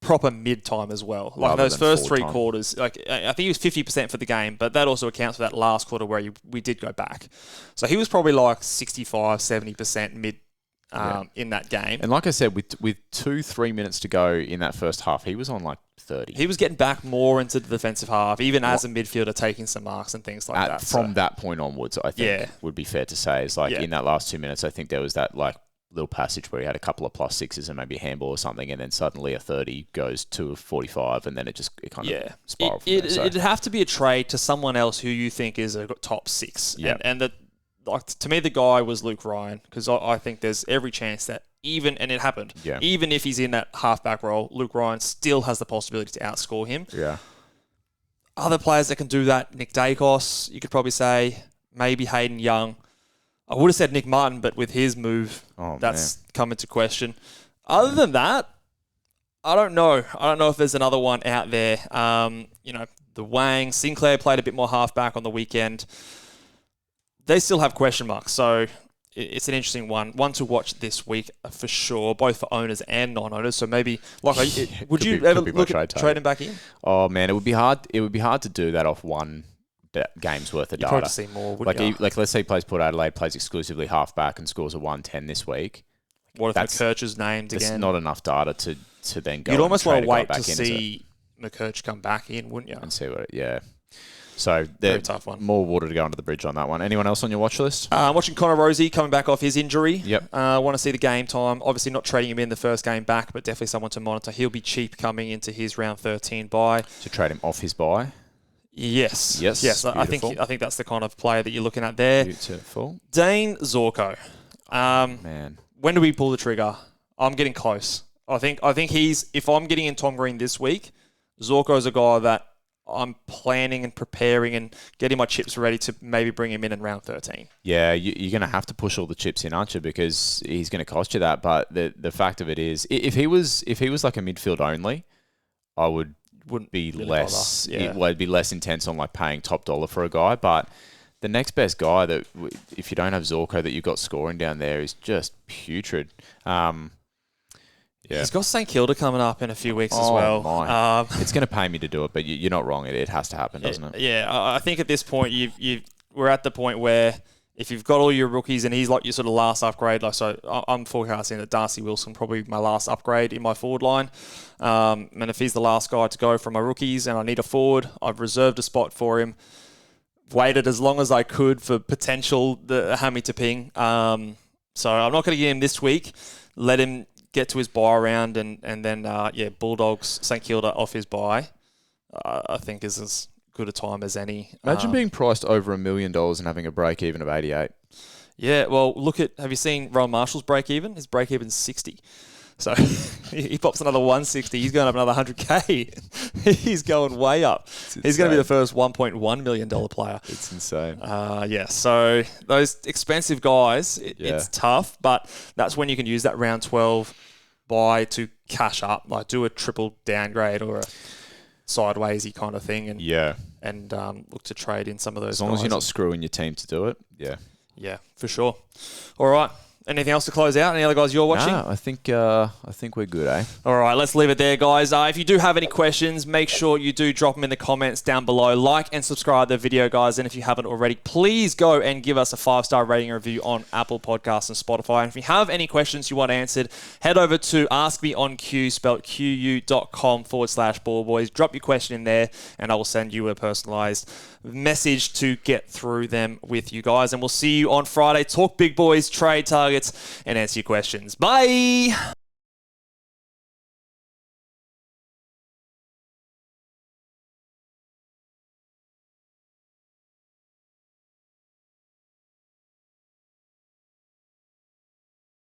proper mid-time as well. Like Rather those than first 3 full-time. quarters, like I think he was 50% for the game, but that also accounts for that last quarter where we did go back. So he was probably like 65, 70% mid in that game. And like I said, with 2-3 minutes to go in that first half, he was on like 30. He was getting back more into the defensive half, even as a midfielder, taking some marks and things like that. From that point onwards, I think would be fair to say. It's like in that last 2 minutes, I think there was that like little passage where he had a couple of +6s and maybe a handball or something, and then suddenly a 30 goes to a 45, and then it kind of spiraled from there. So. It'd have to be a trade to someone else who you think is a top 6. Yeah. And to me, the guy was Luke Ryan, because I think there's every chance that even if he's in that halfback role, Luke Ryan still has the possibility to outscore him. Yeah. Other players that can do that, Nick Dacos, you could probably say, maybe Hayden Young. I would have said Nick Martin, but with his move, that's come into question. Other than that, I don't know. I don't know if there's another one out there. The Wang, Sinclair played a bit more halfback on the weekend. They still have question marks, so it's an interesting one to watch this week for sure, both for owners and non-owners. So maybe, would you ever look at trading back in? Oh man, it would be hard. It would be hard to do that off one game's worth of You'd data. probably see more, wouldn't you? Like let's say he plays Port Adelaide, plays exclusively halfback, and scores a 110 this week. What if McKirch is named again? That's not enough data to then go. You'd almost want to wait back to see McKirch come back in, wouldn't you? And see So very tough one. More water to go under the bridge on that one. Anyone else on your watch list? I'm watching Connor Rosie coming back off his injury. Yep. Want to see the game time. Obviously not trading him in the first game back, but definitely someone to monitor. He'll be cheap coming into his round 13 bye. To trade him off his bye? Yes. Yes, I think that's the kind of player that you're looking at there. Beautiful. Dane Zorko. Man. When do we pull the trigger? I'm getting close. I think he's, if I'm getting in Tom Green this week, Zorko's a guy that I'm planning and preparing and getting my chips ready to maybe bring him in round 13. Yeah, you're going to have to push all the chips in, aren't you? Because he's going to cost you that. But the fact of it is, if he was like a midfield only, I wouldn't be really less. bother. Yeah. It'd be less intense on like paying top dollar for a guy. But the next best guy that, if you don't have Zorko, that you've got scoring down there is just putrid. Yeah. He's got St Kilda coming up in a few weeks as well. My. It's going to pay me to do it, but you're not wrong. It has to happen, doesn't it? Yeah, I think at this point we're at the point where if you've got all your rookies and he's like your sort of last upgrade, like so, I'm forecasting that Darcy Wilson probably my last upgrade in my forward line. And if he's the last guy to go from my rookies and I need a forward, I've reserved a spot for him. Waited as long as I could for potential the hammy to ping. So I'm not going to get him this week. Let him get to his bye round and then Bulldogs St Kilda off his bye. I think is as good a time as any. Imagine being priced over $1 million and having a break even of 88. Yeah, well, have you seen Rowan Marshall's break even? His break even's 60. So he pops another 160. He's going up another 100K. He's going way up. He's going to be the first $1.1 million player. It's insane. So those expensive guys, it's tough, but that's when you can use that round 12 buy to cash up, like do a triple downgrade or a sidewaysy kind of thing, and look to trade in some of those. As long as you're not screwing your team to do it, yeah, for sure. All right. Anything else to close out? Any other guys you're watching? No, I think we're good, eh? All right, let's leave it there, guys. If you do have any questions, make sure you do drop them in the comments down below. Like and subscribe to the video, guys. And if you haven't already, please go and give us a 5-star rating and review on Apple Podcasts and Spotify. And if you have any questions you want answered, head over to askmeonq, spelled qu.com/Ball Boys. Drop your question in there, and I will send you a personalized message to get through them with you guys. And we'll see you on Friday. Talk big boys, trade targets, and answer your questions. Bye!